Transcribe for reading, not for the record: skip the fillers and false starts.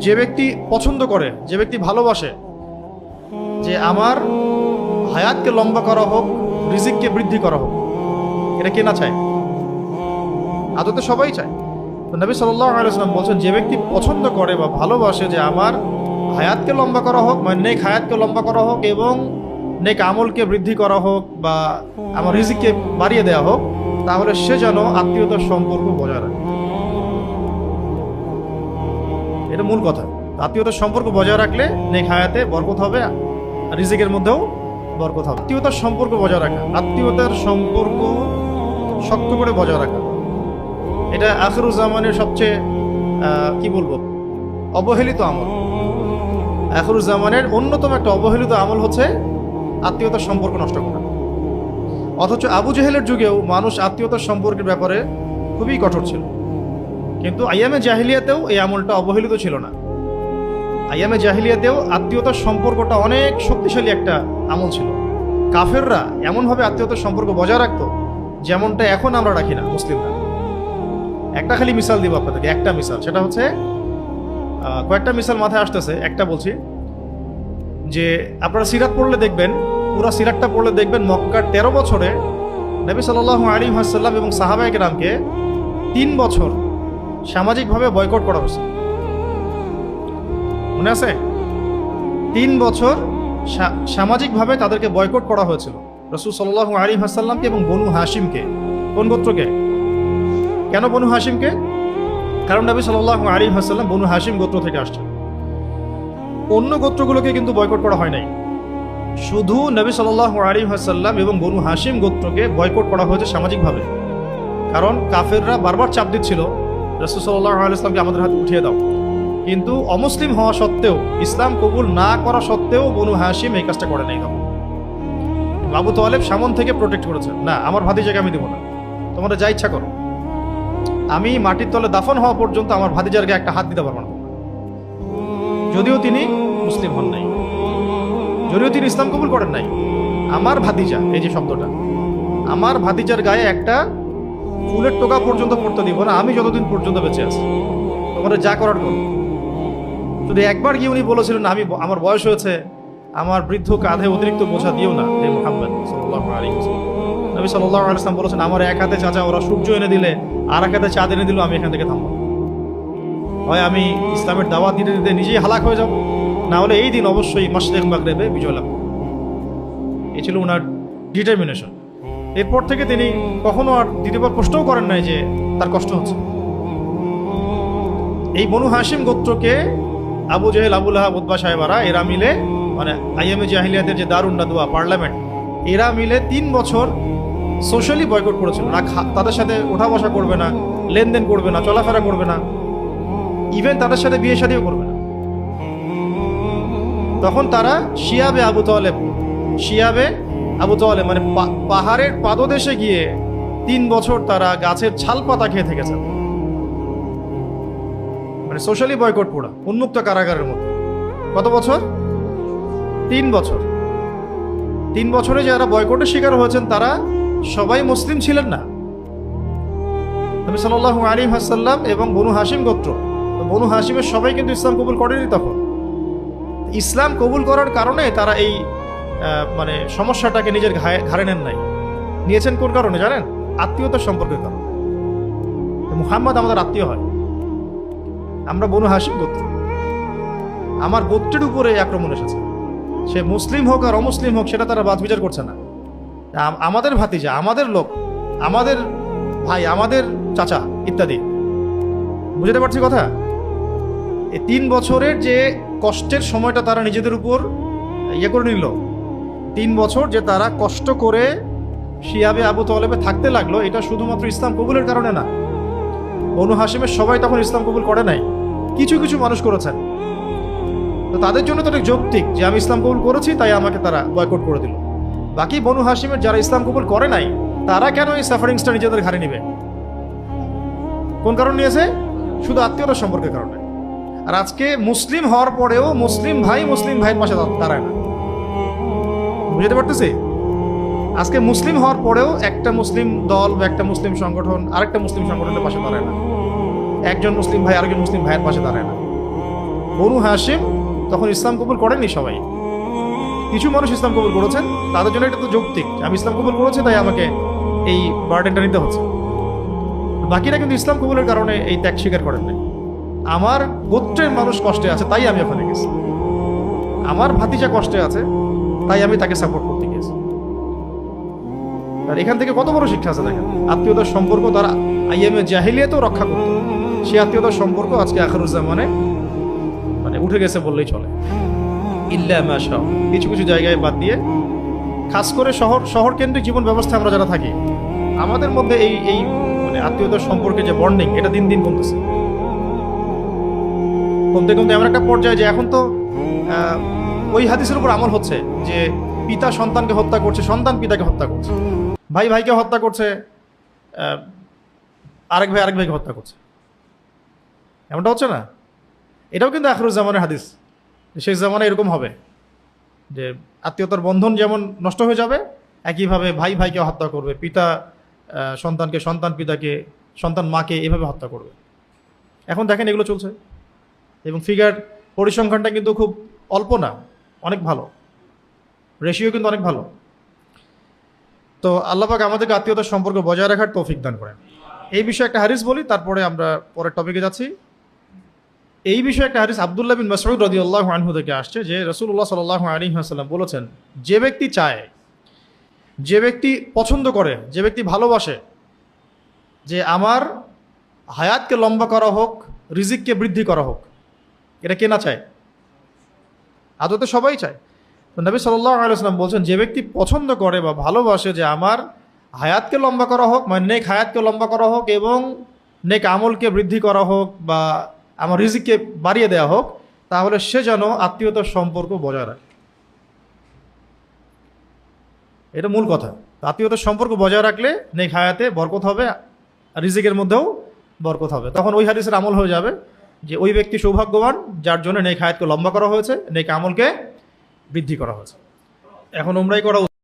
যে ব্যক্তি পছন্দ করে, যে ব্যক্তি ভালোবাসে যে আমার হায়াতকে লম্বা করা হোক, রিজিককে বৃদ্ধি করা হোক, এটা কে না চায়? আদতে সবাই চায়। তো নবী সাল্লাল্লাহু আলাইহি ওয়াসাল্লাম বলছেন, যে ব্যক্তি পছন্দ করে বা ভালোবাসে যে আমার হায়াতকে লম্বা করা হোক, মানে নেক হায়াতকে লম্বা করা হোক এবং নেক আমলকে বৃদ্ধি করা হোক বা আমার রিজিককে বাড়িয়ে দেওয়া হোক, তাহলে সে যেন আত্মীয়তার সম্পর্ক বজায় রাখে। এটা মূল কথা। আত্মীয়তার সম্পর্ক বজায় রাখলে নেক হায়াতে বরকত হবে, রিজিকের মধ্যেও বরকত হবে। আত্মীয়তার সম্পর্ক বজায় রাখা, আত্মীয়তার সম্পর্ক শক্ত করে বজায় রাখা, এটা আখিরুজ জামানের সবচেয়ে কি বলবো অবহেলিত আমল। আখিরুজ জামানের অন্যতম একটা অবহেলিত আমল হচ্ছে আত্মীয়তার সম্পর্ক নষ্ট করা। অথচ আবু জেহেলের যুগেও মানুষ আত্মীয়তার সম্পর্কের ব্যাপারে খুবই কঠোর ছিল, কিন্তু আইয়ামে জাহিলিয়াতেও এই আমলটা অবহেলিত ছিল না। আইয়ামে জাহিলিয়াতেও আত্মীয়তার সম্পর্কটা অনেক শক্তিশালী একটা আমল ছিল। কাফেররা এমনভাবে আত্মীয়তার সম্পর্ক বজায় রাখতো যেমনটা এখন আমরা রাখি না মুসলিমরা। একটা খালি মিসাল দিব আপনাদেরকে, একটা মিসাল, সেটা হচ্ছে কয়েকটা মিসাল মাথায় আসতেছে, একটা বলছি যে আপনারা সিরাত পড়লে দেখবেন, পুরা সিরাতটা পড়লে দেখবেন মক্কার 13 বছরে নবী সাল্লাল্লাহু আলাইহি ওয়াসাল্লাম এবং সাহাবায়ে কেরামকে 3 বছর সামাজিকভাবে বয়কট করা হয়েছে। মনে আছে? 3 বছর সামাজিকভাবে তাদেরকে বয়কট করা হয়েছিল, রাসূল সাল্লাল্লাহু আলাইহি ওয়াসাল্লামকে এবং বনু হাশিমকে। কোন গোত্রকে? কেন বনু হাশিমকে? কারণ নবী সাল্লাল্লাহু আলাইহি ওয়াসাল্লাম বনু হাশিম গোত্র থেকে আসছেন। অন্য গোত্রগুলোকে কিন্তু বয়কট করা হয় নাই, শুধু নবী সাল্লাল্লাহু আলাইহি ওয়াসাল্লাম এবং বনু হাশিম গোত্রকে বয়কট করা হয়েছে সামাজিকভাবে। কারণ কাফেররা বারবার চাপ দিচ্ছিল রাসূল সাল্লাল্লাহু আলাইহি ওয়াসাল্লামকে আমাদের হাতে উঠিয়ে দাও, কিন্তু অমুসলিম হওয়া সত্ত্বেও, ইসলাম কবুল না করা সত্ত্বেও বনু হাশিম এই কাজটা করে নাই। তখন আবু তালেব সামন থেকে প্রোটেক্ট করেছে, না আমার ভাতিজাকে আমি দেব না, তোমরা যা ইচ্ছা করো, আমি মাটির তলে দাফন হওয়া পর্যন্ত আমার ভাতিজার গায়ে একটা হাত দিতে পারবো না। যদিও তিনি মুসলিম হন নাই, যদিও তিনি ইসলাম কবুল করেন নাই, আমার ভাতিজা, এই যে শব্দটা, আমার ভাতিজার গায়ে একটা ফুলের টোকা পর্যন্ত পড়তে দিব না আমি যতদিন পর্যন্ত বেঁচে আছি, তোমরা যা করার করো। শুধু একবার গিয়ে উনি বলেছিলেন, আমি আমার বয়স হয়েছে, আমার বৃদ্ধ কাঁধে অতিরিক্ত বোঝা দিও না হে মুহাম্মদ সাল্লাল্লাহু আলাইহি ওয়াসাল্লাম। নবী সাল্লাল্লাহু আলাইহি ওয়াসাল্লাম বলেছেন, আমার এক হাতে চাচা ওরা সূর্য এনে দিলে, আর এক হাতে চাঁদ এনে দিল, আমি এখান থেকে থামবো। হয় আমি ইসলামের দাওয়াত দিতে দিতে নিজেই হালাক হয়ে যাব, না হলে এই দিন অবশ্যই মাশরিক মাগরিবে বিজয় লাভ। এই ছিল ওনার ডিটারমিনেশন। এরপর থেকে তিনি কখনো আর দ্বিতীয়বার প্রশ্নও করেন নাই যে তার কষ্ট হচ্ছে। এই বনু হাশিম গোত্রকে আবু জেহেল, আবু লাহাব, উতবা সাহেবারা, এরা মিলে, মানে আইয়ামে জাহিলিয়াতের যে দারুন নাদওয়া পার্লামেন্ট, এরা মিলে 3 বছর সোশ্যালি বয়কট করেছিল। না তাদের সাথে ওঠা বসা করবে না, লেনদেন করবে না, চলাফেরা করবে না, ইভেন তাদের সাথে বিয়ে শাদীও করবে না। তখন তারা শিয়াবে আবু তালেব, মানে পাহাড়ের পাদদেশে গিয়ে 3 বছর তারা গাছের ছাল পাতা খেয়ে থেকেছেন। মানে সোশ্যালি বয়কট, পুরা উন্মুক্ত কারাগারের মধ্যে। কত বছর? 3 বছর। 3 বছরে যারা বয়কটের শিকার হয়েছেন তারা সবাই মুসলিম ছিলেন না। নবী সাল্লাল্লাহু আলাইহি ওয়াসাল্লাম এবং বনু হাশিম গোত্র, বনু হাশিমের সবাই কিন্তু ইসলাম কবুল করেনি। তখন ইসলাম কবুল করার কারণে তারা এই মানে সমস্যাটাকে নিজের ঘাড়ে নেন নাই। নিয়েছেন কোন কারণে জানেন? আত্মীয়তার সম্পর্কের কারণে। মুহাম্মদ আমাদের আত্মীয় হয়, আমরা বনু হাশিম গোত্র, আমার গোত্রের উপরে আক্রমণ এসেছে। সে মুসলিম হোক আর অমুসলিম হোক সেটা তারা বাদ বিচার করছে না। আমাদের ভাতিজা, আমাদের লোক, আমাদের ভাই, আমাদের চাচা ইত্যাদি। বুঝতে পারছি কথা? এই 3 বছরের যে কষ্টের সময়টা তারা নিজেদের উপর ইয়ে করে নিল, 3 বছর যে তারা কষ্ট করে শিয়াবে আবু তালেবে থাকতে লাগলো, এটা শুধুমাত্র ইসলাম কবুলের কারণে না। বনু হাশিমের সবাই তখন ইসলাম কবুল করে নাই, কিছু কিছু মানুষ করেছেন। তো তাদের জন্য তো একটা যৌক্তিক যে আমি ইসলাম কবুল করেছি তাই আমাকে তারা বয়কট করে দিল। বাকি বনু হাশিমের যারা ইসলাম কবুল করে নাই, তারা কেন এই সাফারিংসটা নিজেদের ঘাড়ে নিবে? কোন কারণ নিয়েছে? শুধু আত্মীয়তার সম্পর্কের কারণে। আর আজকে মুসলিম হওয়ার পরেও মুসলিম ভাইয়ের পাশে দাঁড়ায় না। বুঝতে পারতেছি? আজকে মুসলিম হওয়ার পরেও একটা মুসলিম দল বা একটা মুসলিম সংগঠন আরেকটা মুসলিম সংগঠনের পাশে দাঁড়ায় না। একজন মুসলিম ভাই আরেকজন মুসলিম ভাইয়ের পাশে দাঁড়ায় না। বনু হাশিম তখন ইসলাম কবুল করেননি সবাই। কিছু মানুষ ইসলাম কবুল করেছেন, তাদের জন্য এটা তো যৌক্তিক, আমি ইসলাম কবুল করেছি তাই আমাকে এই বার্ডেনটা নিতে হচ্ছে। বাকিরা কিন্তু ইসলাম কবুলের কারণে এই ত্যাগ স্বীকার করেন নাই। আমার গোত্রের মানুষ কষ্টে আছে তাই আমি ওখানে গেছি, আমার ভাতিজা কষ্টে আছে তাই আমি তাকে সাপোর্ট করতে গেছি। আর এখান থেকে কত বড় শিক্ষা আছে দেখেন, আত্মীয়তার সম্পর্ক তারা আইএমএ জাহিলিয়াতেও রক্ষা করত, সেই আত্মীয়তার সম্পর্ক আজকে আখিরুজ্জামানে মানে উঠে গেছে বললেই চলে। ইল্লা মাশা, কিছু কিছু জায়গায় বাদ দিয়ে, খাস করে শহর কেন্দ্রিক জীবন ব্যবস্থা আমরা যারা থাকি, আমাদের মধ্যে এই মানে আত্মীয়তার সম্পর্কে যে বন্ডিং, এটা দিন দিন কমতেছে। কমতে কমতে এমন একটা পর্যায়ে যে এখন তো ওই হাদিসের উপর আমল হচ্ছে যে পিতা সন্তানকে হত্যা করছে, সন্তান পিতাকে হত্যা করছে, ভাই ভাইকে হত্যা করছে, আরেক ভাইকে হত্যা করছে। এমনটা হচ্ছে না? এটাও কিন্তু আখিরুজ্জামানের হাদিস, শেষ জামানায় এরকম হবে যে আত্মীয়তার বন্ধন যেমন নষ্ট হয়ে যাবে, একইভাবে ভাই ভাইকে হত্যা করবে, পিতা সন্তানকে, সন্তান পিতাকে, সন্তান মাকে এভাবে হত্যা করবে। এখন দেখেন এগুলো চলছে, এবং পরিসংখ্যানটা কিন্তু খুব অল্প না, অনেক ভালো, রেশিও কিন্তু অনেক ভালো। তো আল্লাহ পাক আমাদেরকে আত্মীয়তার সম্পর্ক বজায় রাখার তৌফিক দান করেন। এই বিষয়ে একটা হাদিস বলি, তারপরে আমরা পরের টপিকে যাচ্ছি। এই বিষয়ে একটা হাদিস আব্দুল্লাহ বিন মাসউদ রাদিয়াল্লাহু আনহু থেকে আসছে যে রাসূলুল্লাহ সাল্লাল্লাহু আলাইহি ওয়াসাল্লাম বলেছেন, যে ব্যক্তি চায়, যে ব্যক্তি পছন্দ করে, যে ব্যক্তি ভালোবাসে যে আমার হায়াতকে লম্বা করা হোক, রিজিককে বৃদ্ধি করা হোক, এটা কে না চায়? আদতে সবাই চায়। তো নবী সাল্লাল্লাহু আলাইহি ওয়াসাল্লাম বলছেন, যে ব্যক্তি পছন্দ করে বা ভালোবাসে যে আমার হায়াতকে লম্বা করা হোক, মানে নেক হায়াতকে লম্বা করা হোক এবং নেক আমলকে বৃদ্ধি করা হোক, বা আমার রিজিককে বাড়িয়ে দেওয়া হোক, তাহলে সে যেন আত্মীয়তার সম্পর্ক বজায় রাখে। এটা মূল কথা। আত্মীয়তার সম্পর্ক বজায় রাখলে নেক হায়াতে বরকত হবে, রিজিকের মধ্যেও বরকত হবে। তখন ওই হাদিসের আমল হয়ে যাবে যে ওই ব্যক্তি সৌভাগ্যবান যার জন্য নেক হায়াতকে লম্বা করা হয়েছে, নেক আমলকে বৃদ্ধি করা হয়েছে। এখন উমরাই করা